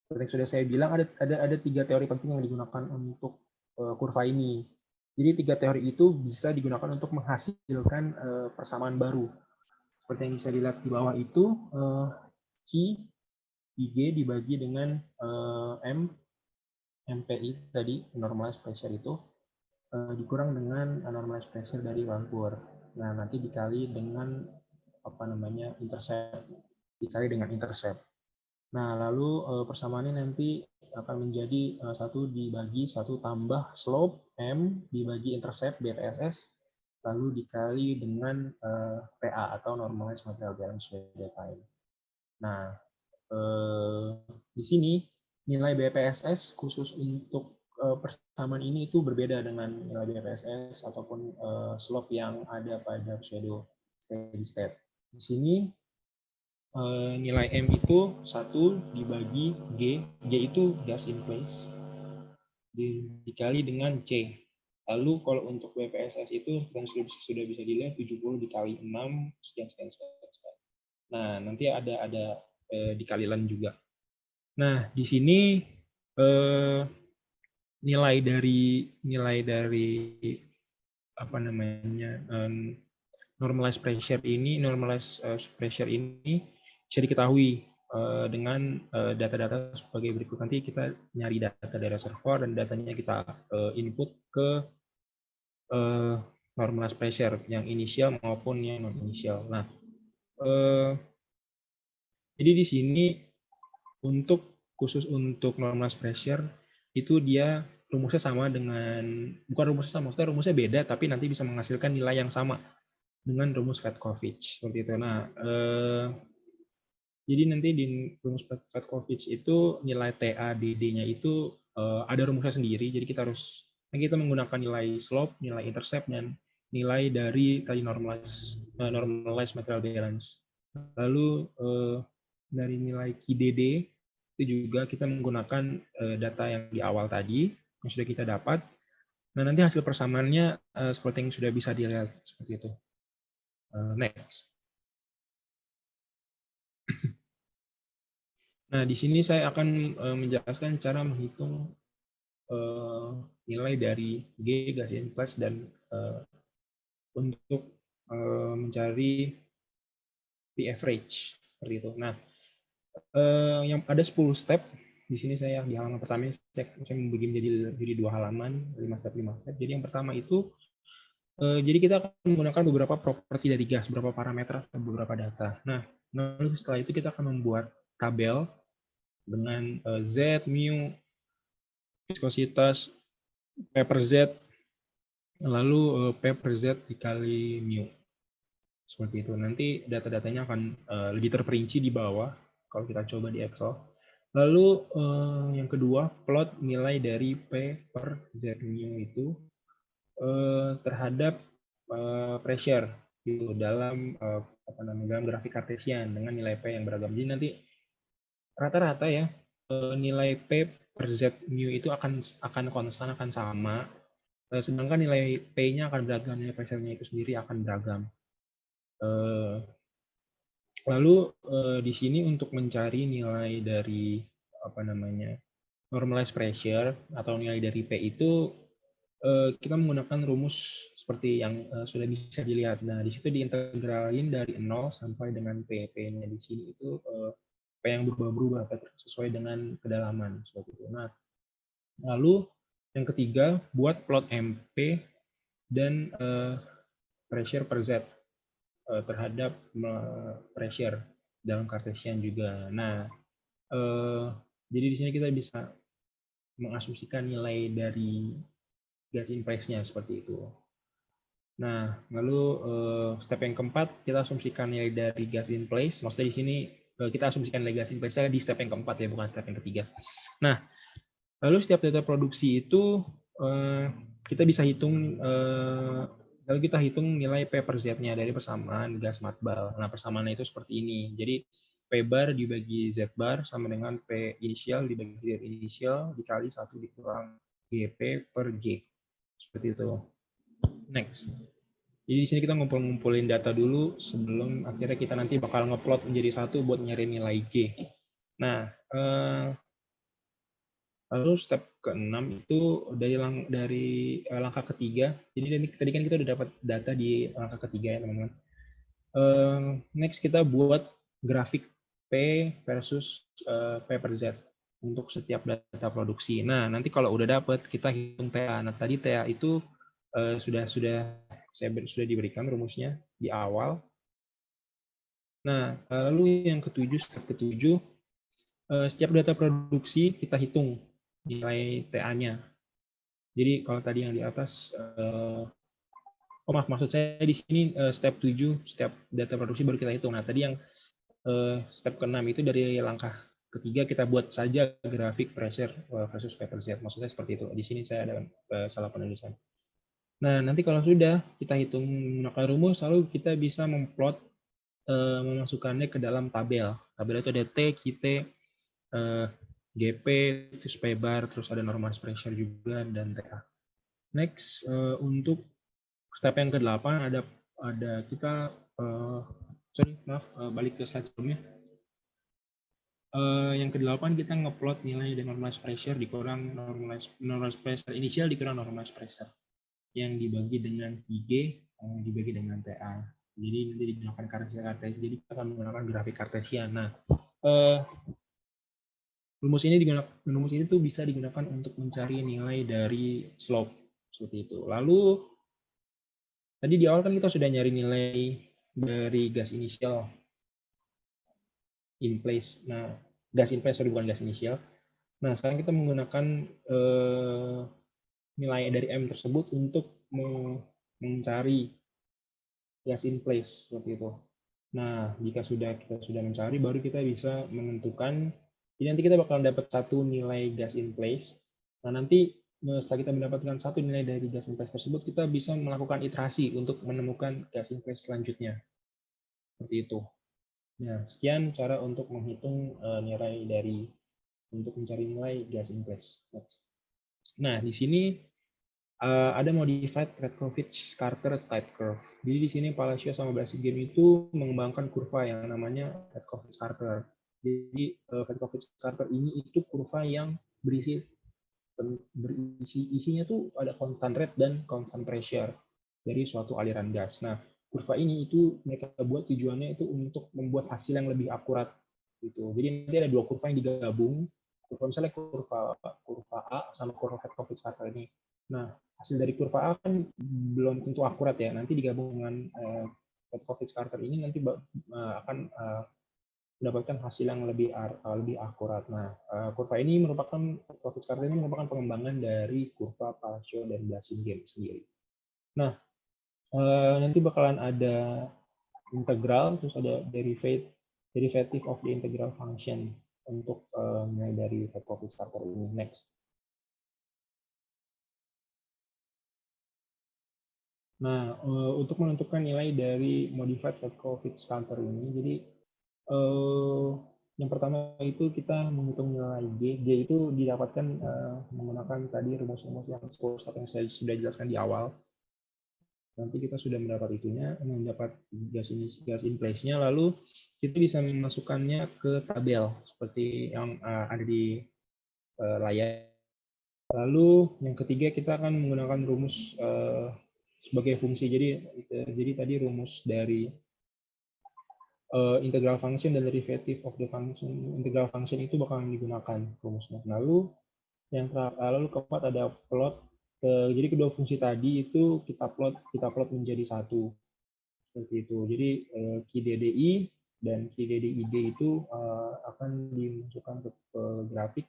Speaker 3: seperti yang sudah saya bilang ada 3 teori penting yang digunakan untuk kurva ini. Jadi 3 teori itu bisa digunakan untuk menghasilkan persamaan baru. Seperti yang bisa dilihat di bawah itu, Q IG dibagi dengan MPI tadi, normalized pressure itu, dikurang dengan normalized pressure dari lumpur. Nah, nanti dikali dengan intercept, dikali dengan intercept. Nah, lalu persamaannya nanti akan menjadi 1 dibagi 1 tambah slope M dibagi intercept BPSS, lalu dikali dengan TA atau normalized material balance shedding time. Nah, di sini nilai BPSS khusus untuk persamaan ini itu berbeda dengan nilai BPSS ataupun slope yang ada pada pseudo steady state. Di sini nilai M itu 1 dibagi G, G itu gas in place, dikali dengan C. Lalu kalau untuk BPSS itu sudah bisa dilihat 70 dikali 6, sekian. Nah, nanti ada dikalilan juga. Nah, di sini nilai dari normalized pressure ini bisa diketahui dengan data-data sebagai berikut. Nanti kita nyari data dari reservoir dan datanya kita input ke normalized pressure yang inisial maupun yang non inisial. Nah, jadi di sini khusus untuk normalized pressure itu dia rumusnya sama dengan, bukan rumusnya sama, maksudnya rumusnya beda tapi nanti bisa menghasilkan nilai yang sama dengan rumus Fatkovich seperti itu. Nah, jadi nanti di rumus Fatkovich itu nilai TADD-nya itu ada rumusnya sendiri. Jadi kita menggunakan nilai slope, nilai intercept, dan nilai dari tadi normalized material balance. Lalu dari nilai QDD itu juga kita menggunakan data yang di awal tadi yang sudah kita dapat. Nah, nanti hasil persamaannya seperti yang sudah bisa dilihat seperti itu. Next. Nah, di sini saya akan menjelaskan cara menghitung nilai dari G, gas in place, dan untuk mencari P average seperti itu. Nah, yang ada 10 step. Di sini saya di halaman pertama saya membagi jadi 2 halaman, 5 step. Jadi yang pertama itu jadi kita akan menggunakan beberapa properti dari gas, beberapa parameter atau beberapa data. Nah, lalu setelah itu kita akan membuat tabel dengan Z, mu, viskositas, P per Z, lalu P per Z dikali mu. Seperti itu. Nanti data-datanya akan lebih terperinci di bawah kalau kita coba di Excel. Lalu yang kedua, plot nilai dari P per Z mu itu terhadap pressure gitu dalam dalam grafik Cartesian dengan nilai P yang beragam. Jadi nanti rata-rata ya nilai P per Z mu itu akan konstan, akan sama, sedangkan nilai P-nya akan beragam, nilai pressure-nya itu sendiri akan beragam. Lalu di sini untuk mencari nilai dari normalized pressure atau nilai dari P itu kita menggunakan rumus seperti yang sudah bisa dilihat. Nah, di situ diintegralin dari 0 sampai dengan P. P-nya di sini itu P yang berubah-ubah sesuai dengan kedalaman seperti itu. Nah, lalu yang ketiga buat plot MP dan pressure per Z terhadap pressure dalam Cartesian juga. Nah, jadi di sini kita bisa mengasumsikan nilai dari gas in place-nya seperti itu. Nah, lalu step yang keempat kita asumsikan nilai dari gas in place. Maksudnya di sini kita asumsikan nilai gas in place-nya di step yang keempat ya, bukan step yang ketiga. Nah, lalu setiap data produksi itu kita bisa hitung lalu kita hitung nilai P per Z-nya dari persamaan gas matbal. Nah, persamaannya itu seperti ini. Jadi P bar dibagi Z bar sama dengan P inisial dibagi Z inisial dikali 1 dikurang GP per G. Seperti itu. Next. Jadi di sini kita ngumpulin data dulu sebelum akhirnya kita nanti bakal ngeplot menjadi satu buat nyari nilai G. Nah, lalu step ke-6 itu dari langkah ketiga. Jadi tadi kan kita udah dapat data di langkah ketiga ya teman-teman. Next kita buat grafik P versus P per Z untuk setiap data produksi. Nah, nanti kalau udah dapat kita hitung TA. Nah, tadi TA itu sudah diberikan rumusnya di awal. Nah, lalu yang step ketujuh, setiap data produksi kita hitung nilai TA-nya. Jadi kalau tadi yang di atas, maksud saya di sini step 7, setiap data produksi baru kita hitung. Nah, tadi yang step ke-6 itu dari langkah ketiga kita buat saja grafik pressure versus paper Z. Maksudnya seperti itu. Di sini saya ada salah penulisan. Nah, nanti kalau sudah kita hitung menggunakan rumus, lalu kita bisa memplot, memasukkannya ke dalam tabel. Tabel itu ada T, QT, GP, terus P bar, terus ada normalized pressure juga, dan TA. Next, untuk step yang ke-8 ada kita, balik ke slide sebelumnya. Yang ke-8 kita ngeplot nilai dari normalized pressure dikurang normalized pressure inisial dikurang normalized pressure yang dibagi dengan IG, yang dibagi dengan TA. Jadi nanti digunakan Kartesian. Jadi kita akan menggunakan grafik Kartesian. Nah, rumus ini tuh bisa digunakan untuk mencari nilai dari slope seperti itu. Lalu tadi di awal kan kita sudah nyari nilai dari gas inisial in place. Nah, gas in place bukan gas inisial. Nah, sekarang kita menggunakan nilai dari M tersebut untuk mencari gas in place seperti itu. Nah, jika kita sudah mencari, baru kita bisa menentukan. Jadi nanti kita bakal dapat satu nilai gas in place. Nah, nanti setelah kita mendapatkan satu nilai dari gas in place tersebut, kita bisa melakukan iterasi untuk menemukan gas in place selanjutnya. Seperti itu. Nah, sekian cara untuk menghitung nilai untuk mencari nilai gas in place. Nah, di sini ada modified Redkovich-Carter type curve. Jadi di sini Palacio sama Blassingame itu mengembangkan kurva yang namanya Redkovich-Carter. Jadi Redkovich-Carter ini itu kurva yang isinya tuh ada constant rate dan constant pressure dari suatu aliran gas. Nah, kurva ini itu mereka buat tujuannya itu untuk membuat hasil yang lebih akurat gitu. Jadi nanti ada dua kurva yang digabung. Misalnya kurva A sama kurva Redkovich-Carter ini. Nah, hasil dari kurva A kan belum tentu akurat ya. Nanti digabung dengan Redkovich-Carter ini nanti akan mendapatkan hasil yang lebih akurat. Nah, kurva ini Redkovich-Carter ini merupakan pengembangan dari kurva Palacio dan Blassingame sendiri. Nah, nanti bakalan ada integral, terus ada derivative of the integral function untuk nilai dari Redkovich-Carter ini. Next. Nah, untuk menentukan nilai dari modified Redkovich-Carter ini, jadi yang pertama itu kita menghitung nilai G. G itu didapatkan menggunakan tadi rumus-rumus yang saya sudah jelaskan di awal. Nanti kita sudah mendapat gas in place-nya, lalu kita bisa memasukkannya ke tabel seperti yang ada di layar. Lalu yang ketiga kita akan menggunakan rumus sebagai fungsi. Jadi tadi rumus dari integral function dan derivative of the function integral function itu bakalan digunakan rumusnya. Lalu keempat ada plot. Jadi kedua fungsi tadi itu kita plot menjadi satu seperti itu. Jadi QDDI dan QDDID itu akan dimasukkan ke grafik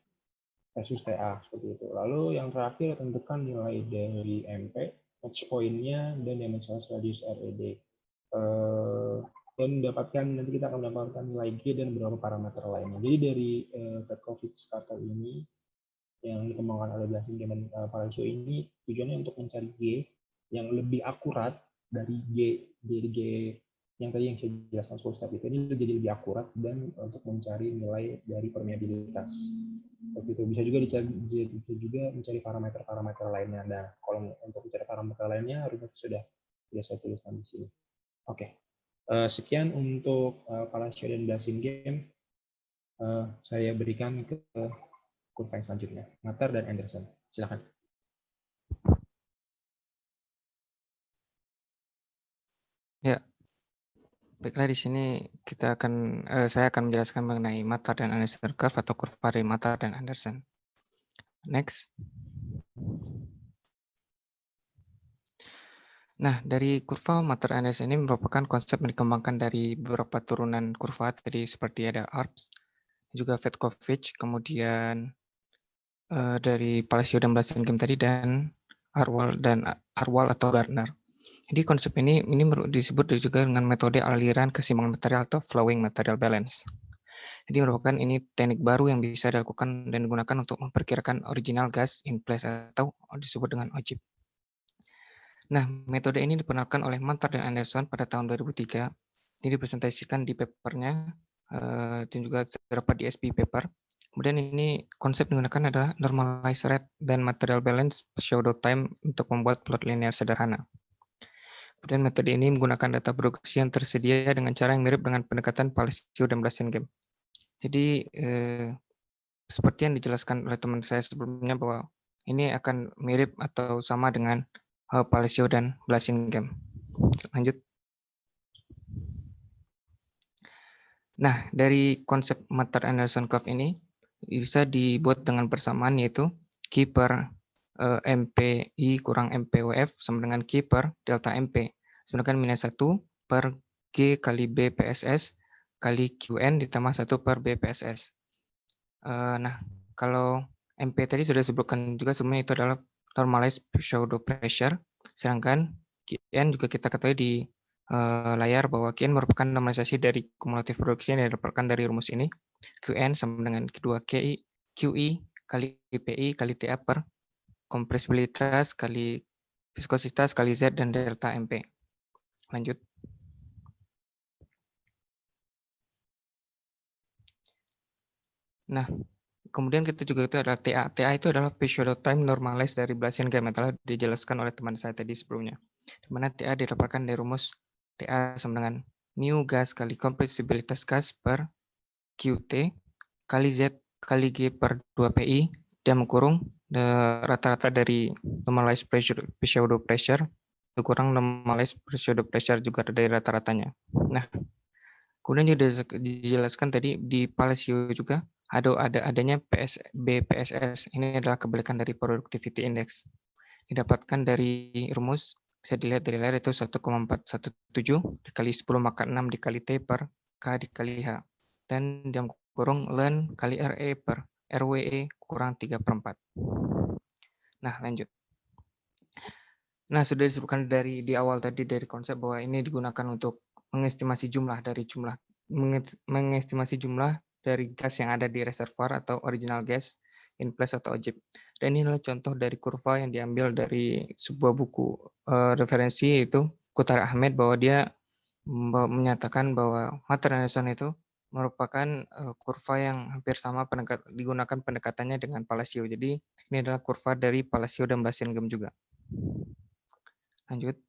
Speaker 3: versus TA seperti itu. Lalu yang terakhir tentukan nilai dari MP, match point-nya, dan dimensional radius RED. Dan nanti kita akan mendapatkan nilai G dan beberapa parameter lainnya. Jadi dari Redkovich-Carter ini yang dikembangkan oleh Blassingame dan Palacio ini tujuannya untuk mencari G yang lebih akurat dari G yang tadi yang saya jelaskan 10 step itu. Ini jadi lebih akurat dan untuk mencari nilai dari permeabilitas. Seperti itu. Bisa juga mencari parameter-parameter lainnya. Nah, kalau untuk mencari parameter lainnya rumus sudah saya tuliskan di sini. Oke. Sekian untuk Palacio dan Blassingame. Saya berikan ke kurva yang selanjutnya, Matter dan Anderson. Silakan.
Speaker 4: Ya, baiklah di sini saya akan menjelaskan mengenai Matter dan Anderson curve atau kurva dari Matter dan Anderson. Next. Nah, dari kurva matter analysis ini merupakan konsep yang dikembangkan dari beberapa turunan kurva tadi seperti ada ARPS, juga Vetkovic, kemudian dari Palacio dan Blasingame tadi dan Arwal atau Gardner. Jadi konsep ini disebut juga dengan metode aliran keseimbangan material atau flowing material balance. Jadi merupakan ini teknik baru yang bisa dilakukan dan digunakan untuk memperkirakan original gas in place atau disebut dengan OGIP. Nah, metode ini diperkenalkan oleh Mantar dan Anderson pada tahun 2003. Ini dipresentasikan di papernya dan juga terdapat di SB paper. Kemudian ini konsep digunakan adalah normalized rate dan material balance pseudo time untuk membuat plot linear sederhana. Kemudian metode ini menggunakan data produksi yang tersedia dengan cara yang mirip dengan pendekatan Palacio dan Blasingame. Jadi seperti yang dijelaskan oleh teman saya sebelumnya bahwa ini akan mirip atau sama dengan Palacio dan Blasingame. Lanjut. Nah, dari konsep Matter-Anderson curve ini bisa dibuat dengan persamaan yaitu Q per MPI kurang MPOF sama dengan Q per delta MP. Sedangkan minus 1 per G kali B PSS kali QN ditambah 1 per B PSS. Nah, kalau MP tadi sudah disebutkan juga sebelumnya itu adalah normalized pseudo pressure, sedangkan QN juga kita ketahui di layar bahwa QN merupakan normalisasi dari kumulatif produksi yang didapatkan dari rumus ini. QN sama dengan kedua QI kali PI kali TA per kompresibilitas kali viskositas kali Z dan delta MP. Lanjut. Nah, kemudian kita juga itu adalah TA. TA itu adalah pseudo time normalized dari Blasingame yang telah dijelaskan oleh teman saya tadi sebelumnya. Di mana TA didapatkan dari rumus TA sama dengan mu gas kali kompresibilitas gas per QT kali Z kali G per 2PI dan kurung rata-rata dari normalized pseudo pressure kurang normalized pseudo pressure juga dari rata-ratanya. Nah, kemudian juga dijelaskan tadi di Palacio juga adanya BPSS. Ini adalah kebalikan dari productivity index. Didapatkan dari rumus bisa dilihat dari layar itu 1,417 dikali 10 maka 6 dikali T per K dikali H. Dan dalam kurung ln kali RE per RWE kurang 3/4. Nah, lanjut. Nah, sudah disebutkan dari di awal tadi dari konsep bahwa ini digunakan untuk mengestimasi jumlah dari gas yang ada di reservoir atau original gas in place atau OGIP. Dan ini adalah contoh dari kurva yang diambil dari sebuah buku referensi yaitu Kutar Ahmed bahwa dia menyatakan bahwa Matter-Anderson itu merupakan kurva yang hampir sama digunakan pendekatannya dengan Palacio. Jadi ini adalah kurva dari Palacio dan Blasingame juga. Lanjut.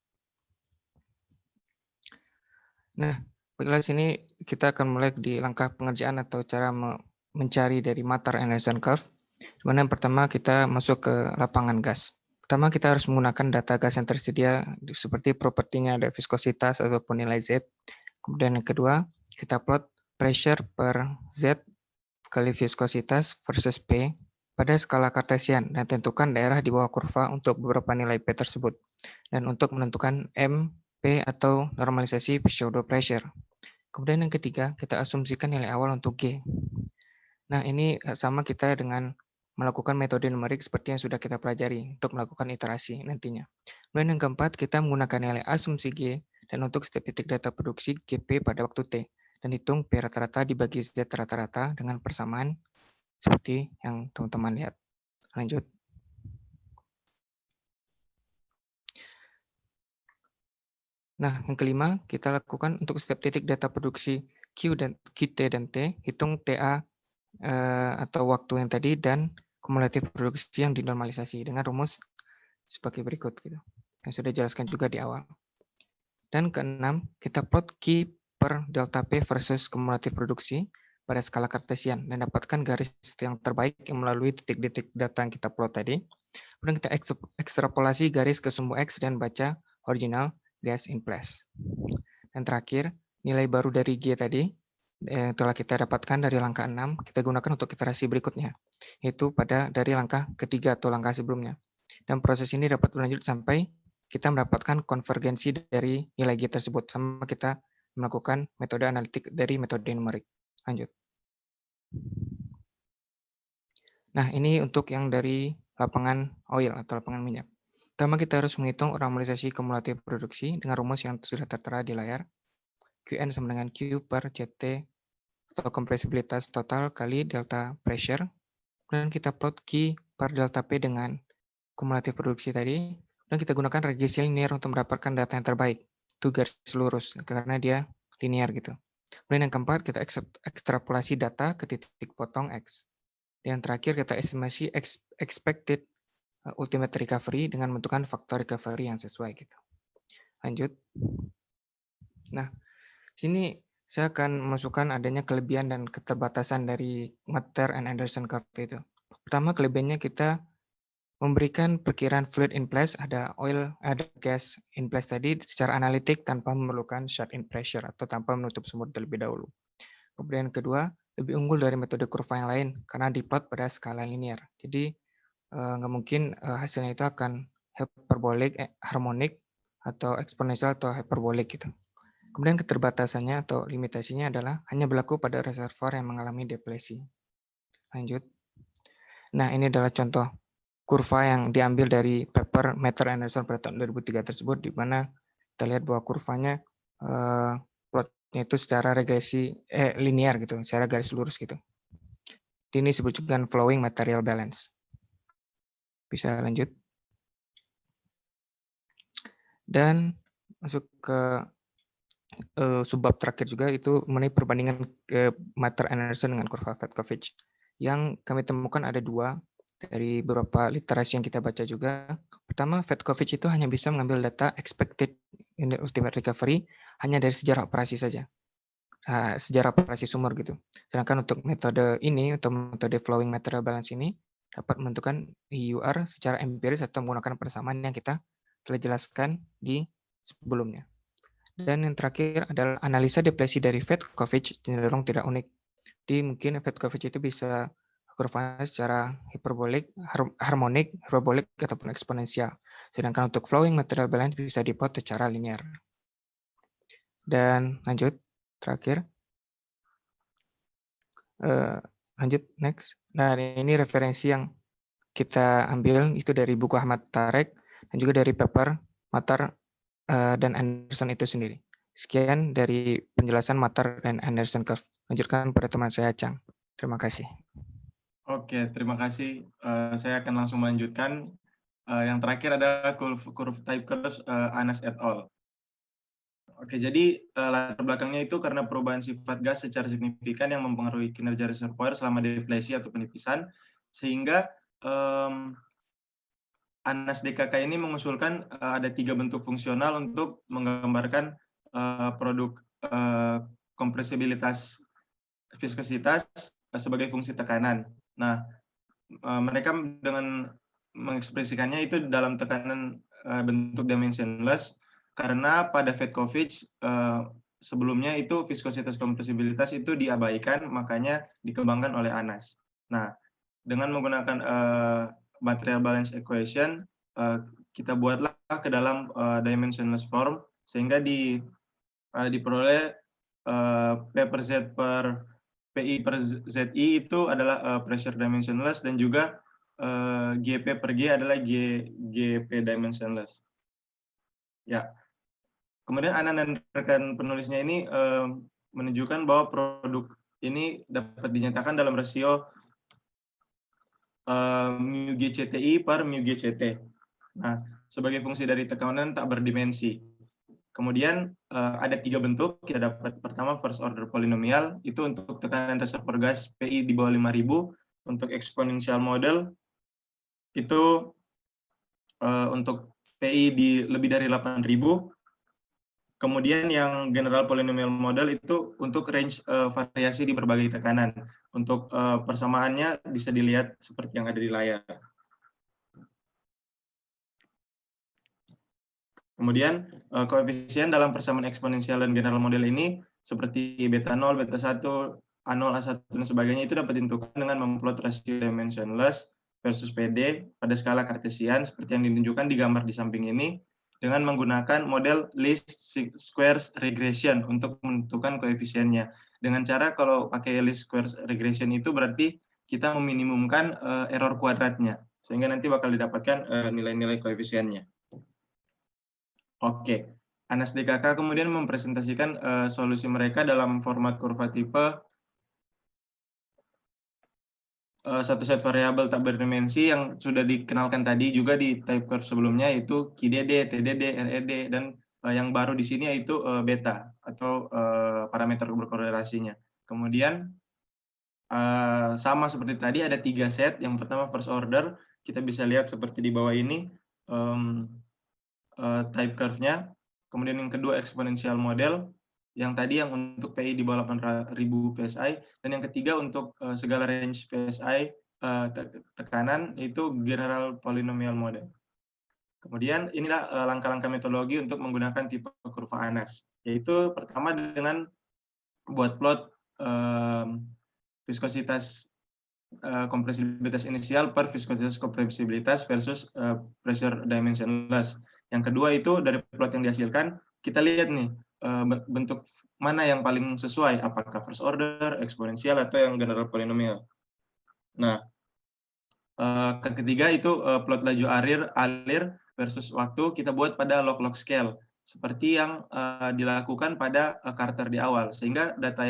Speaker 4: Nah, baiklah sini kita akan mulai di langkah pengerjaan atau cara mencari dari Matter-Anderson curve. Di mana yang pertama kita masuk ke lapangan gas. Pertama kita harus menggunakan data gas yang tersedia seperti propertinya ada viskositas ataupun nilai Z. Kemudian yang kedua kita plot pressure per Z kali viskositas versus P pada skala kartesian dan tentukan daerah di bawah kurva untuk beberapa nilai P tersebut. Dan untuk menentukan M, P atau normalisasi pseudo pressure. Kemudian yang ketiga, kita asumsikan nilai awal untuk G. Nah, ini sama kita dengan melakukan metode numerik seperti yang sudah kita pelajari untuk melakukan iterasi nantinya. Kemudian yang keempat, kita menggunakan nilai asumsi G dan untuk setiap titik data produksi GP pada waktu T. Dan hitung P rata-rata dibagi Z rata-rata dengan persamaan seperti yang teman-teman lihat. Lanjut. Nah, yang kelima, kita lakukan untuk setiap titik data produksi Q dan QT dan T, hitung TA atau waktu yang tadi dan kumulatif produksi yang dinormalisasi dengan rumus sebagai berikut gitu. Yang sudah dijelaskan juga di awal. Dan keenam, kita plot Q per delta P versus kumulatif produksi pada skala kartesian dan dapatkan garis yang terbaik yang melalui titik-titik data yang kita plot tadi. Kemudian kita ekstrapolasi garis ke sumbu X dan baca original gas in place. Dan terakhir, nilai baru dari G tadi telah kita dapatkan dari langkah 6, kita gunakan untuk iterasi berikutnya, yaitu dari langkah ketiga atau langkah sebelumnya. Dan proses ini dapat berlanjut sampai kita mendapatkan konvergensi dari nilai G tersebut, sama kita melakukan metode analitik dari metode numerik. Lanjut. Nah, ini untuk yang dari lapangan oil atau lapangan minyak. Pertama, kita harus menghitung normalisasi kumulatif produksi dengan rumus yang sudah tertera di layar. Qn sama dengan Q per CT atau kompresibilitas total kali delta pressure. Dan kita plot Q per delta P dengan kumulatif produksi tadi. Dan kita gunakan regresi linear untuk mendapatkan data yang terbaik. Itu garis lurus, karena dia linear gitu. Kemudian yang keempat, kita ekstrapolasi data ke titik potong X. Dan yang terakhir, kita estimasi expected ultimate recovery dengan menentukan faktor recovery yang sesuai gitu. Lanjut. Nah, sini saya akan memasukkan adanya kelebihan dan keterbatasan dari Matter and Anderson curve itu. Pertama, kelebihannya kita memberikan perkiraan fluid in place, ada oil, ada gas in place tadi secara analitik tanpa memerlukan shut in pressure atau tanpa menutup sumur terlebih dahulu. Kemudian kedua, lebih unggul dari metode kurva yang lain karena diplot pada skala linear. Jadi nggak mungkin hasilnya itu akan hyperbolik, harmonik, atau eksponensial atau hyperbolik gitu. Kemudian keterbatasannya atau limitasinya adalah hanya berlaku pada reservoir yang mengalami deplesi. Lanjut. Nah, ini adalah contoh kurva yang diambil dari paper Matter and Anderson pada tahun 2003 tersebut, di mana kita lihat bahwa kurvanya plotnya itu secara regresi linear gitu, secara garis lurus gitu. Ini disebut juga flowing material balance. Bisa lanjut. Dan masuk ke subbab terakhir juga, itu mengenai perbandingan ke Matter and Anderson dengan kurva Fatkovich. Yang kami temukan ada dua dari beberapa literasi yang kita baca juga. Pertama, Fatkovich itu hanya bisa mengambil data expected in the ultimate recovery hanya dari sejarah operasi saja. Sejarah operasi sumur gitu. Sedangkan untuk metode ini, untuk metode flowing material balance ini, dapat menentukan EUR secara empiris atau menggunakan persamaan yang kita telah jelaskan di sebelumnya. Dan yang terakhir adalah analisa depresi dari Fatkovich cenderung tidak unik. Jadi mungkin Fatkovich itu bisa kurvanya secara hiperbolik, harmonik, hyperbolik, ataupun eksponensial. Sedangkan untuk flowing material balance bisa diplot secara linear. Dan lanjut, terakhir. Lanjut, next. Nah, ini referensi yang kita ambil itu dari buku Ahmad Tarek dan juga dari paper Matter dan Anderson itu sendiri. Sekian dari penjelasan Matter dan Anderson curve. Lanjutkan pada teman saya, Chang. Terima kasih.
Speaker 5: Oke, terima kasih. Saya akan langsung melanjutkan. Yang terakhir ada curve type curves Anas et al. Oke, jadi latar belakangnya itu karena perubahan sifat gas secara signifikan yang mempengaruhi kinerja reservoir selama deplesi atau penipisan, sehingga Anas DKK ini mengusulkan ada 3 bentuk fungsional untuk menggambarkan produk kompresibilitas viskositas sebagai fungsi tekanan. Nah, mereka dengan mengekspresikannya itu dalam tekanan bentuk dimensionless, karena pada Fatkovich sebelumnya itu viskositas kompresibilitas itu diabaikan, makanya dikembangkan oleh Anas. Nah, dengan menggunakan material balance equation, kita buatlah ke dalam dimensionless form, sehingga diperoleh P per Z per PI per ZI itu adalah pressure dimensionless, dan juga GP per G adalah GP dimensionless. Ya. Kemudian Ana dan rekan penulisnya ini menunjukkan bahwa produk ini dapat dinyatakan dalam rasio mu GCTI per mu GCT. Nah, sebagai fungsi dari tekanan tak berdimensi. Kemudian ada 3 bentuk kita dapat. Pertama, first order polinomial, itu untuk tekanan reservoir gas PI di bawah 5.000. Untuk exponential model itu untuk PI di lebih dari 8.000. Kemudian yang general polynomial model itu untuk range variasi di berbagai tekanan. Untuk persamaannya bisa dilihat seperti yang ada di layar. Kemudian koefisien dalam persamaan eksponensial dan general model ini seperti beta 0, beta 1, A0, A1, dan sebagainya itu dapat ditentukan dengan memplot rasio dimensionless versus PD pada skala kartesian seperti yang ditunjukkan di gambar di samping ini. dengan menggunakan model least squares regression untuk menentukan koefisiennya. Dengan cara kalau pakai least squares regression itu berarti kita meminimumkan error kuadratnya, sehingga nanti bakal didapatkan nilai-nilai koefisiennya. Oke, Anas DKK kemudian mempresentasikan solusi mereka dalam format kurva tipe satu set variabel tak berdimensi yang sudah dikenalkan tadi juga di type curve sebelumnya, yaitu QDD, TDD, RED, dan yang baru di sini yaitu beta atau parameter berkorelasinya. Kemudian sama seperti tadi ada 3 set. Yang pertama first order, kita bisa lihat seperti di bawah ini type curve-nya. Kemudian yang kedua exponential model, yang tadi yang untuk PI di bawah 8.000 PSI, dan yang ketiga untuk segala range PSI tekanan, itu general polynomial model. Kemudian inilah langkah-langkah metodologi untuk menggunakan tipe kurva Anas, yaitu pertama dengan buat plot viskositas kompresibilitas inisial per viskositas kompresibilitas versus pressure dimensionless. Yang kedua itu dari plot yang dihasilkan, kita lihat nih bentuk mana yang paling sesuai, apakah first order, eksponensial, atau yang general polynomial. Nah, ketiga itu plot laju alir versus waktu kita buat pada log-log scale, seperti yang dilakukan pada Carter di awal, sehingga data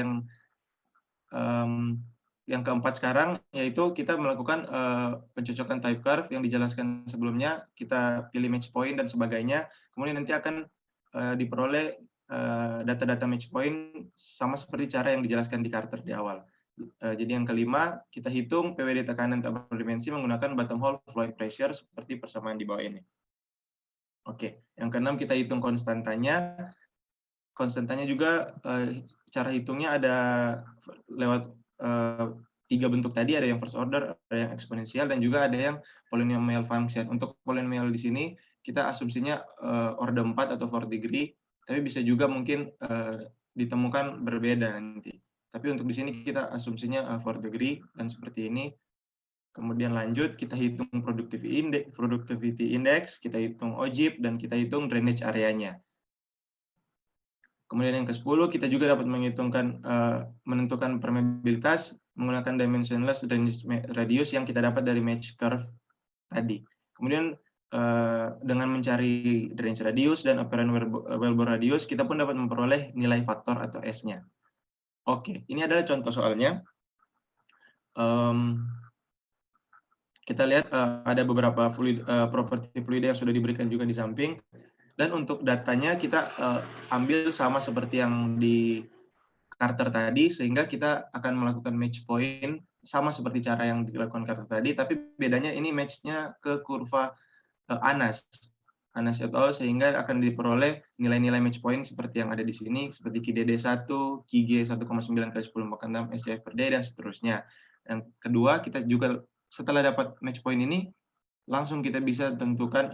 Speaker 5: yang keempat sekarang yaitu kita melakukan pencocokan type curve yang dijelaskan sebelumnya, kita pilih match point dan sebagainya, kemudian nanti akan diperoleh data-data match point sama seperti cara yang dijelaskan di Carter di awal. Jadi yang kelima, kita hitung PWD tekanan tak berdimensi menggunakan bottom hole flow pressure seperti persamaan di bawah ini. Oke, yang keenam kita hitung konstantanya. Konstantanya juga cara hitungnya ada lewat 3 bentuk tadi, ada yang first order, ada yang eksponensial, dan juga ada yang polynomial function. Untuk polynomial di sini kita asumsinya order 4 atau 4 degree, tapi bisa juga mungkin ditemukan berbeda nanti. Tapi untuk di sini kita asumsinya 4 degree dan seperti ini. Kemudian lanjut kita hitung productivity index, kita hitung OJIP, dan kita hitung drainage areanya. Kemudian yang ke-10 kita juga dapat menentukan permeabilitas menggunakan dimensionless drainage radius yang kita dapat dari match curve tadi. Kemudian dengan mencari drainage radius dan apparent wellbore radius, kita pun dapat memperoleh nilai faktor atau S-nya. Oke, ini adalah contoh soalnya. Kita lihat ada beberapa properti fluida yang sudah diberikan juga di samping. Dan untuk datanya kita ambil sama seperti yang di Carter tadi, sehingga kita akan melakukan match point sama seperti cara yang dilakukan Carter tadi, tapi bedanya ini match-nya ke kurva Anas et al, sehingga akan diperoleh nilai-nilai match point seperti yang ada di sini, seperti QDD1, QG 1,9 kali 10⁻6 SCF per day, dan seterusnya. Yang kedua, kita juga setelah dapat match point ini, langsung kita bisa tentukan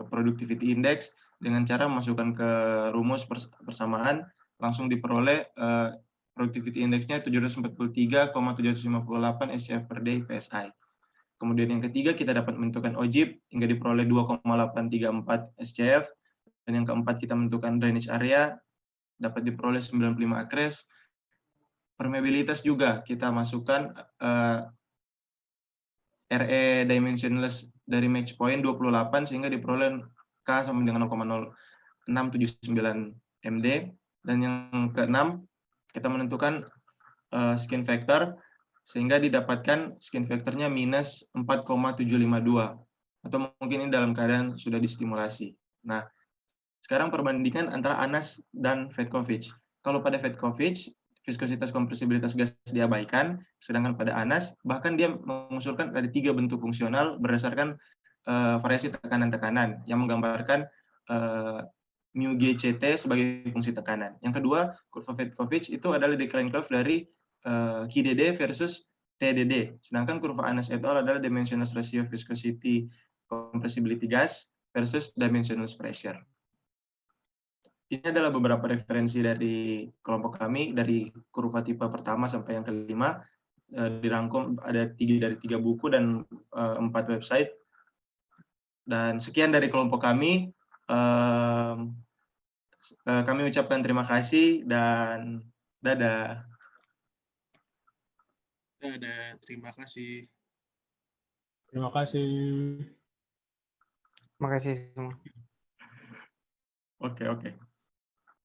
Speaker 5: productivity index dengan cara memasukkan ke rumus persamaan, langsung diperoleh productivity index-nya 743,758 SCF per day PSI. Kemudian yang ketiga kita dapat menentukan OJIP hingga diperoleh 2,834 SCF, dan yang keempat kita menentukan drainage area dapat diperoleh 95 akres. Permeabilitas juga kita masukkan RE dimensionless dari match point 28 sehingga diperoleh K sama dengan 0,0679 MD, dan yang keenam kita menentukan skin factor sehingga didapatkan skin factornya minus 4,752, atau mungkin ini dalam keadaan sudah distimulasi. Nah, sekarang perbandingan antara Anas dan Vetkovic. Kalau pada Vetkovic viskositas kompresibilitas gas diabaikan, sedangkan pada Anas bahkan dia mengusulkan ada 3 bentuk fungsional berdasarkan variasi tekanan-tekanan yang menggambarkan mu GCT sebagai fungsi tekanan. Yang kedua, kurva Vetkovic itu adalah decline curve dari QDD versus TDD, sedangkan kurva Anas et al adalah dimensionless ratio viscosity compressibility gas versus dimensionless pressure. Ini adalah beberapa referensi dari kelompok kami dari kurva tipe pertama sampai yang kelima, dirangkum ada 3 dari 3 buku dan 4 website. Dan sekian dari kelompok kami. Kami ucapkan terima kasih dan dadah.
Speaker 1: Dadah, terima kasih.
Speaker 3: Terima kasih.
Speaker 4: Terima kasih semua.
Speaker 5: Oke.